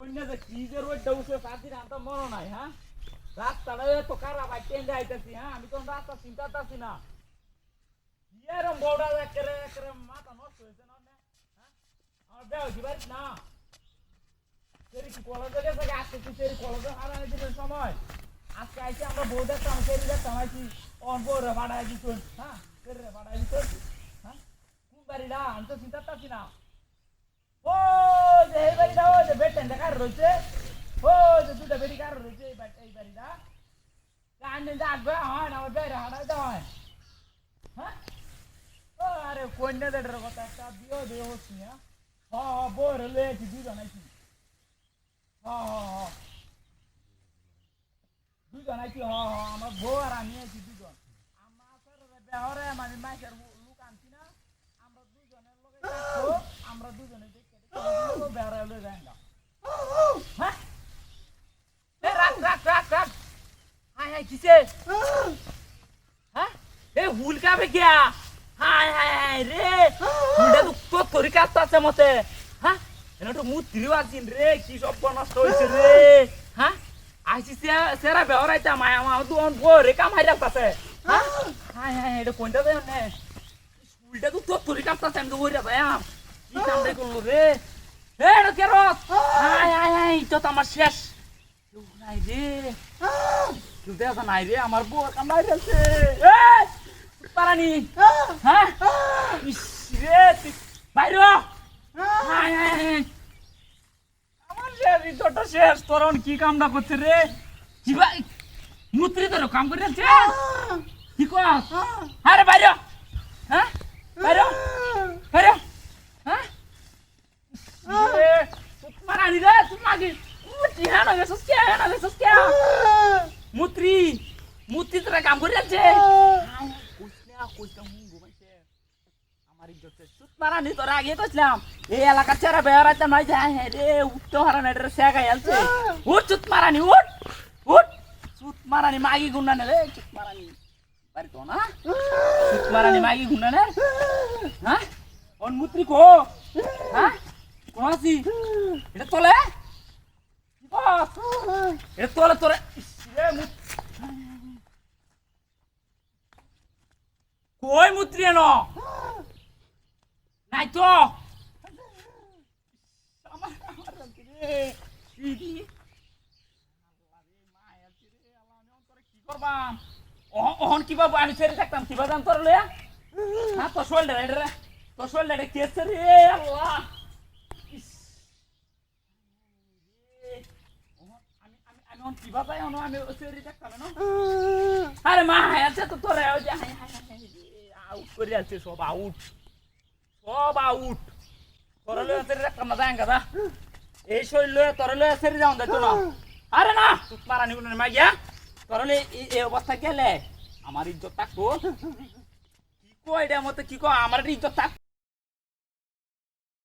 যে কি যে রোডটা উঠে তাদের আনতে মনে নাই। হ্যাঁ, রাস্তাটা এত খারাপ টেন্ডে আইতেছি। হ্যাঁ, আমি তো রাস্তা চিন্তা করছি না। এরম বড় একেবারে একেবারে মাথা নষ্ট হয়েছে না। হ্যাঁ, আমার দেওয়া হয়েছি বাড়ি না। সেরি কি কলেজে গেছে আজকে তুই সেরি কলেজে হারাই দিবেন সময়। আজকে আইসি আমরা বউ দেখতাম সেরি দেখতাম আইসি অন বউরে ভাড়ায় দিচ্ছেন। হ্যাঁ, সেরি ভাড়ায় দিচ্ছেন। হ্যাঁ, কোন বাড়িটা আমি তো চিন্তা করছি না। ও যে এই বাড়িটা ওই যে বেটেন দেখার রয়েছে। ও যে দুটা বেড়ি কার রয়েছে এই বাড়িটা কানে ডাকবে হয় না ওই বেড়ে হাঁটাই দেওয়া হয়। হ্যাঁ, ও আরে কন্যাদের কথা একটা বিয়ে দিয়ে হচ্ছি। হ্যাঁ, বউরে লয়েছি দুজন আইছি। দুজন আইছি। আমার বউ আর আমি আইছি দুজন। আমার বেহরে মানে মাইকের লুক আনছি না। আমরা দুজনের লগে থাকবো। আমরা দুজনে বেহরে লয়ে যাই না। হ্যাঁ, রাখ রাখ রাখ রাখ। হাই হাই কিসে? হ্যাঁ, এ হুল কাবে গিয়া। হাই হাই হাই রে, হুলটা তো তোর কাছে আছে মতে। হ্যাঁ, এটা তো মুত্রিও আছিন রে, কি সব নষ্ট হয়েছে রে। হ্যাঁ, আইসি সেরা বেহরাইতা মায়া মা দুন বরে কাম হাইরা আছে। হ্যাঁ, হাই হাই এটা কোনটা দেন নে? হুলটা তো তোর কাছে আছে আমি তো বইরা যাম। কি কাম রে করলো রে? এ এটা কে রস? হাই হাই হাই তো আমার শেষ। কেউ নাই রে, কেউ দেখা নাই রে, আমার বউ কাম নাই রেছে। এ পারানি। হ্যাঁ, ইস রে বাইরে। হাই হাই হাই আমার শেষ, ইজ্জতটা শেষ। তোর কি কামটা করছে রে? কি ভাই মুত্রি তোর কাম করে আছে? কি কর? আরে বাইরে। হ্যাঁ, বাইরে বাইরে। হ্যাঁ, মারানি রে তুই মাগি মুত্রি হ্যাঁ না গেছস কে? হ্যাঁ না গেছস কে? মুত্রি মুত্রি তোরা কাম করে আছে। আমার ইজ্জত সুত মারানি তোরা আগে কইছিলাম এই এলাকার ছেড়ে বেড়াইতে নাই যায়। হ্যাঁ রে, উঠতে হারা না রে, শেখাই আলছে। উঠ সুত মারানি, উঠ উঠ। সুত মারানি মাগি গুন্ডা নে রে, সুত মারানি বাড়ি তো না। সুত মারানি মাগি গুন্ডা নে। হ্যাঁ, অন মুত্রি কো? হ্যাঁ, কোন আছি? এটা তোলে কি বস? এটা তোলে তোরে রে মুত কই মুত্রি এনো নাই তো। কি করবা ওহন? কি বাবু আমি ছেড়ে থাকতাম কি বাজান তোর লয়া? হ্যাঁ, তোর শোল্ডার এটা রে, তোর শোল্ডারে কেছে রে। আল্লাহ, আমি কি বাজাই আমি ছেড়ে থাকতাম না। আরে মা আছে তো তোরে আউট করে আছে, সব আউট সব আউট। তোর লয়ে ছেড়ে রাখতাম না যায় গাদা। এই শৈল লয়ে তোর লয়ে ছেড়ে যাও দেখো না। আরে না তুই মারা নিব না মাইয়া। তোর লয়ে এই অবস্থা গেলে আমার ইজ্জত থাকবো? কি কয় এটা মতে? কি কয় আমার ইজ্জত থাক?